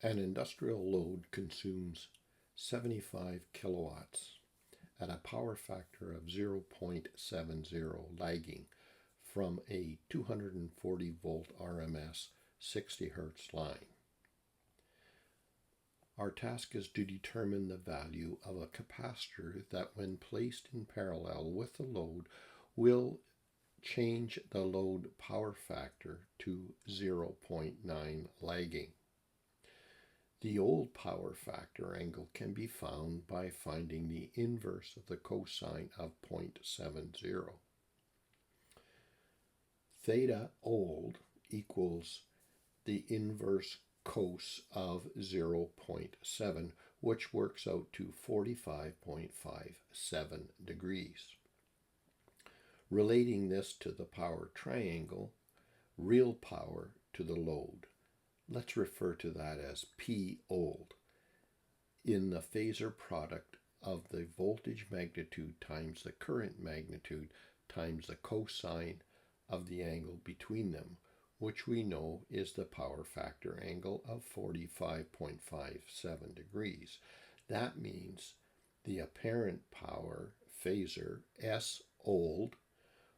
An industrial load consumes 75 kilowatts at a power factor of 0.70, lagging from a 240 volt RMS 60 Hz line. Our task is to determine the value of a capacitor that, when placed in parallel with the load, will change the load power factor to 0.9 lagging. The old power factor angle can be found by finding the inverse of the cosine of 0.70. Theta old equals the inverse cos of 0.7, which works out to 45.57 degrees. Relating this to the power triangle, real power to the load. Let's refer to that as P old in the phasor product of the voltage magnitude times the current magnitude times the cosine of the angle between them, which we know is the power factor angle of 45.57 degrees. That means the apparent power phasor S old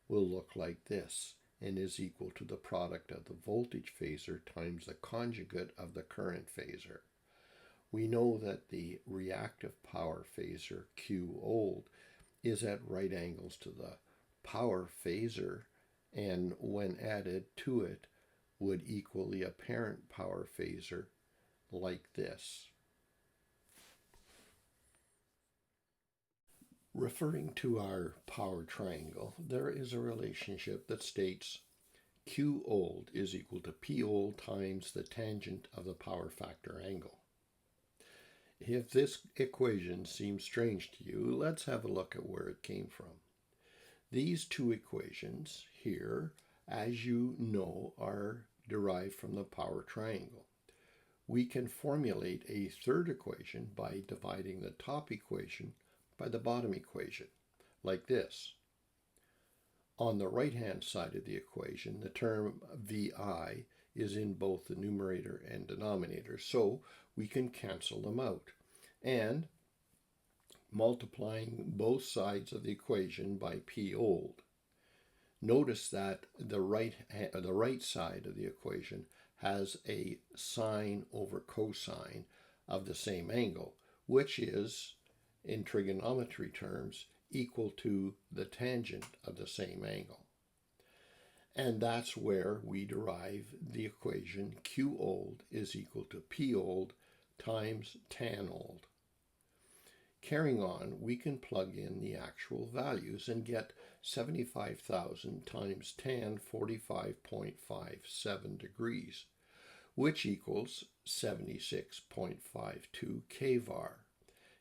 will look like this and is equal to the product of the voltage phasor times the conjugate of the current phasor. We know that the reactive power phasor Q old is at right angles to the power phasor, and when added to it would equal the apparent power phasor like this. Referring to our power triangle, there is a relationship that states Q old is equal to P old times the tangent of the power factor angle. If this equation seems strange to you, let's have a look at where it came from. These two equations here, as you know, are derived from the power triangle. We can formulate a third equation by dividing the top equation by the bottom equation, like this. On the right-hand side of the equation, the term VI is in both the numerator and denominator, so we can cancel them out. And multiplying both sides of the equation by P old, notice that the right side of the equation has a sine over cosine of the same angle, which is, in trigonometry terms, equal to the tangent of the same angle. And that's where we derive the equation Q old is equal to P old times tan old. Carrying on, we can plug in the actual values and get 75,000 times tan 45.57 degrees, which equals 76.52 kVAR.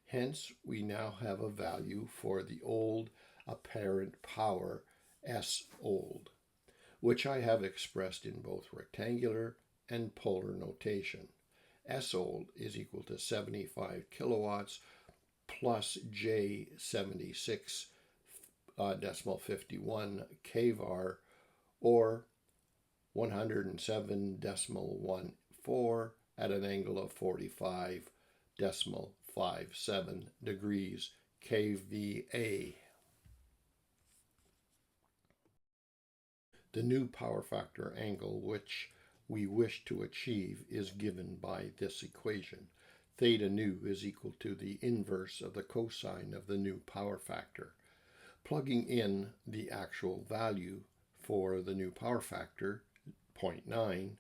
Hence, we now have a value for the old apparent power S old, which I have expressed in both rectangular and polar notation. S old is equal to 75 kilowatts plus J 76.51 kVAR, or 107.14 at an angle of 45.57 degrees kVA. The new power factor angle which we wish to achieve is given by this equation. Theta nu is equal to the inverse of the cosine of the new power factor. Plugging in the actual value for the new power factor, 0.9,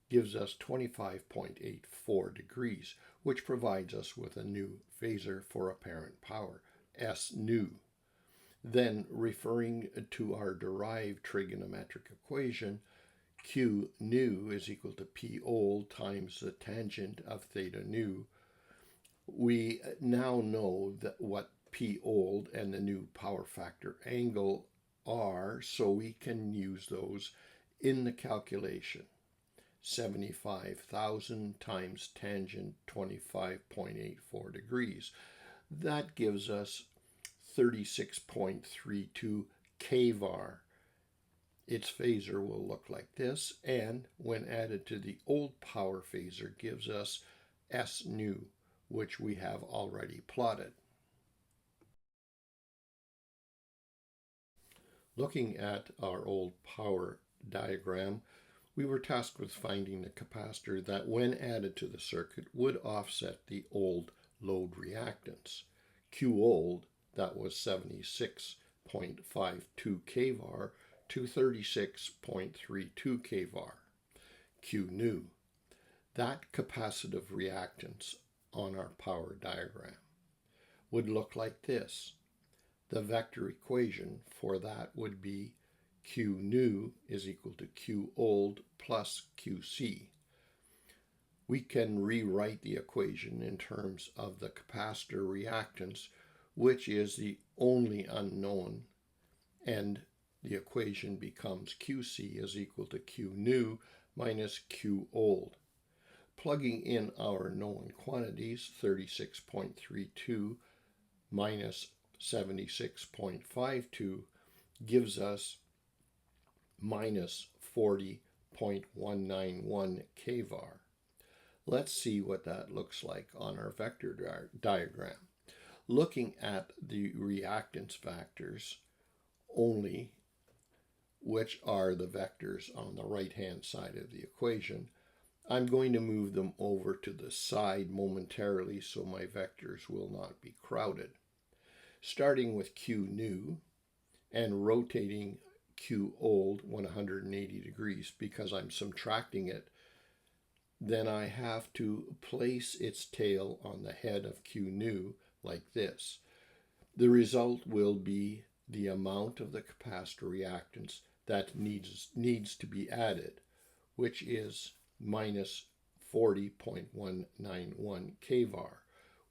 gives us 25.84 degrees, which provides us with a new phasor for apparent power, S nu. Then, referring to our derived trigonometric equation, Q nu is equal to P old times the tangent of theta nu. We now know that what P old and the new power factor angle are, so we can use those in the calculation. 75,000 times tangent 25.84 degrees. That gives us 36.32 kVAR. its phasor will look like this, and when added to the old power phasor gives us S nu, which we have already plotted. Looking at our old power diagram, we were tasked with finding the capacitor that, when added to the circuit, would offset the old load reactance. Q old, that was 76.52 kVAR, to 36.32 kVAR. Q new, that capacitive reactance on our power diagram, would look like this. The vector equation for that would be Q new is equal to Q old plus QC. We can rewrite the equation in terms of the capacitor reactance, which is the only unknown, and the equation becomes QC is equal to Q new minus Q old. Plugging in our known quantities, 36.32 minus 76.52, gives us minus 40.191 kVAR. Let's see what that looks like on our vector diagram. Looking at the reactance factors only, which are the vectors on the right-hand side of the equation, I'm going to move them over to the side momentarily so my vectors will not be crowded. Starting with Q new and rotating Q old 180 degrees because I'm subtracting it, then I have to place its tail on the head of Q new like this. The result will be the amount of the capacitor reactance that needs to be added, which is minus 40.191 kVAR,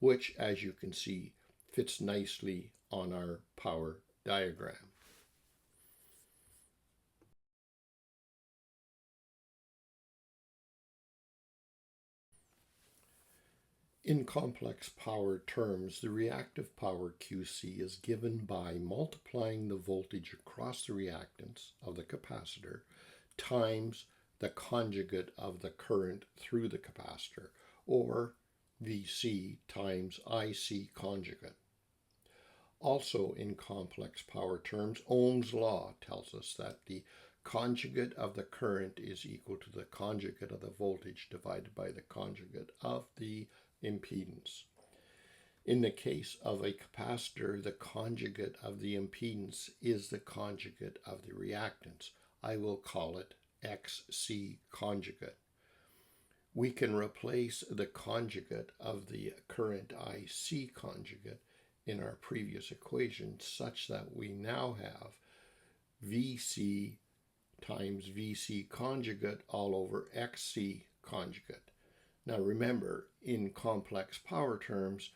which, as you can see, fits nicely on our power diagram. In complex power terms, the reactive power QC is given by multiplying the voltage across the reactance of the capacitor times the conjugate of the current through the capacitor, or VC times IC conjugate. Also, in complex power terms, Ohm's law tells us that the conjugate of the current is equal to the conjugate of the voltage divided by the conjugate of the impedance. In the case of a capacitor, the conjugate of the impedance is the conjugate of the reactance. I will call it XC conjugate. We can replace the conjugate of the current IC conjugate in our previous equation such that we now have VC times VC conjugate all over XC conjugate. Now remember, in complex power terms,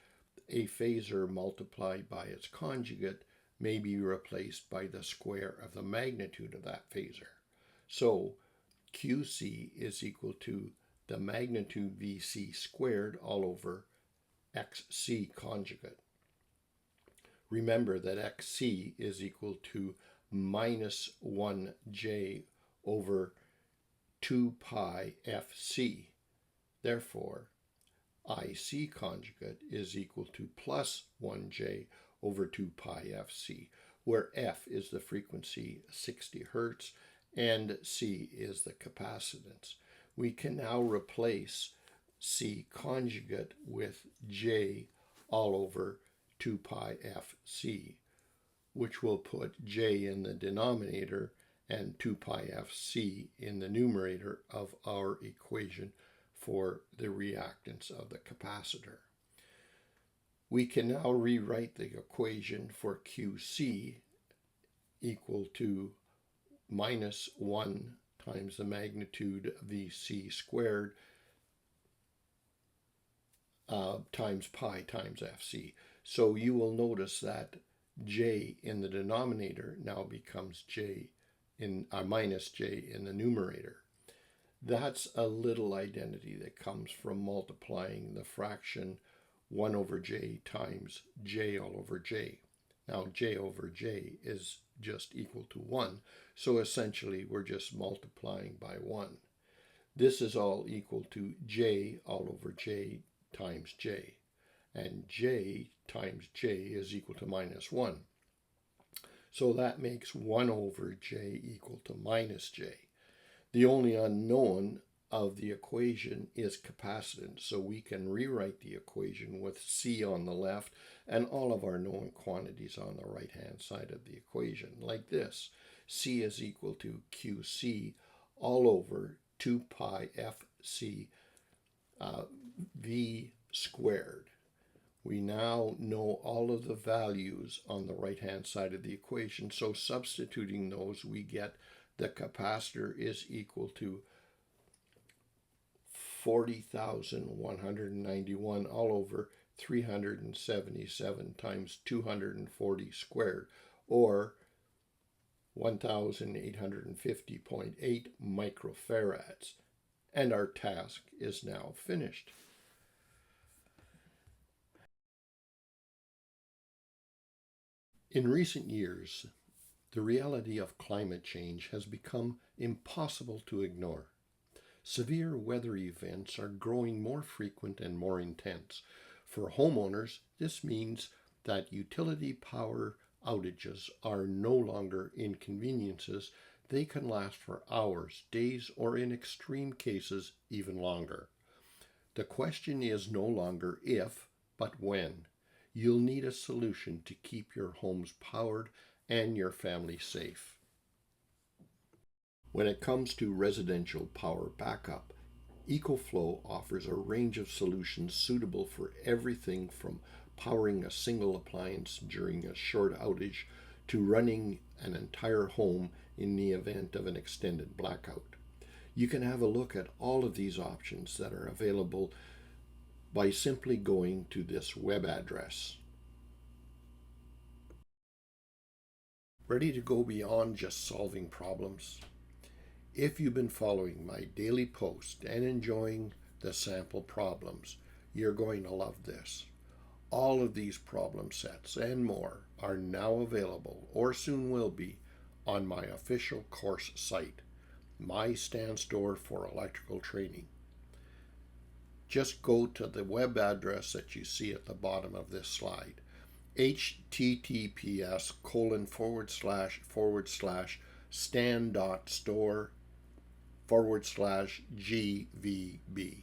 a phasor multiplied by its conjugate may be replaced by the square of the magnitude of that phasor. So QC is equal to the magnitude VC squared all over XC conjugate. Remember that XC is equal to minus 1J over 2 pi FC. Therefore, IC conjugate is equal to plus 1J over 2 pi FC, where F is the frequency, 60 Hertz, and C is the capacitance. We can now replace C conjugate with J all over 2 pi FC, which will put J in the denominator and 2 pi FC in the numerator of our equation for the reactance of the capacitor. We can now rewrite the equation for QC equal to minus 1 times the magnitude VC squared times pi times FC. So you will notice that J in the denominator now becomes J in minus J in the numerator. That's a little identity that comes from multiplying the fraction 1 over J times J all over J. Now J over J is just equal to 1. So essentially, we're just multiplying by 1. This is all equal to j all over j times j. And j times j is equal to minus 1. So that makes 1 over j equal to minus j. The only unknown of the equation is capacitance, so we can rewrite the equation with C on the left and all of our known quantities on the right-hand side of the equation, like this. C is equal to QC all over 2 pi FC V squared. We now know all of the values on the right-hand side of the equation, so substituting those, we get the capacitor is equal to 40,191 all over 377 times 240 squared, or 1,850.8 microfarads. And our task is now finished. In recent years, the reality of climate change has become impossible to ignore. Severe weather events are growing more frequent and more intense. For homeowners, this means that utility power outages are no longer inconveniences. They can last for hours, days, or in extreme cases, even longer. The question is no longer if, but when. You'll need a solution to keep your homes powered and your family safe. When it comes to residential power backup, 𝐃𝐈𝐒𝐂 offers a range of solutions suitable for everything from powering a single appliance during a short outage to running an entire home in the event of an extended blackout. You can have a look at all of these options that are available by simply going to this web address. Ready to go beyond just solving problems? If you've been following my daily post and enjoying the sample problems, you're going to love this. All of these problem sets and more are now available, or soon will be, on my official course site, my stand store for electrical training. Just go to the web address that you see at the bottom of this slide, https://stand.store/GVB.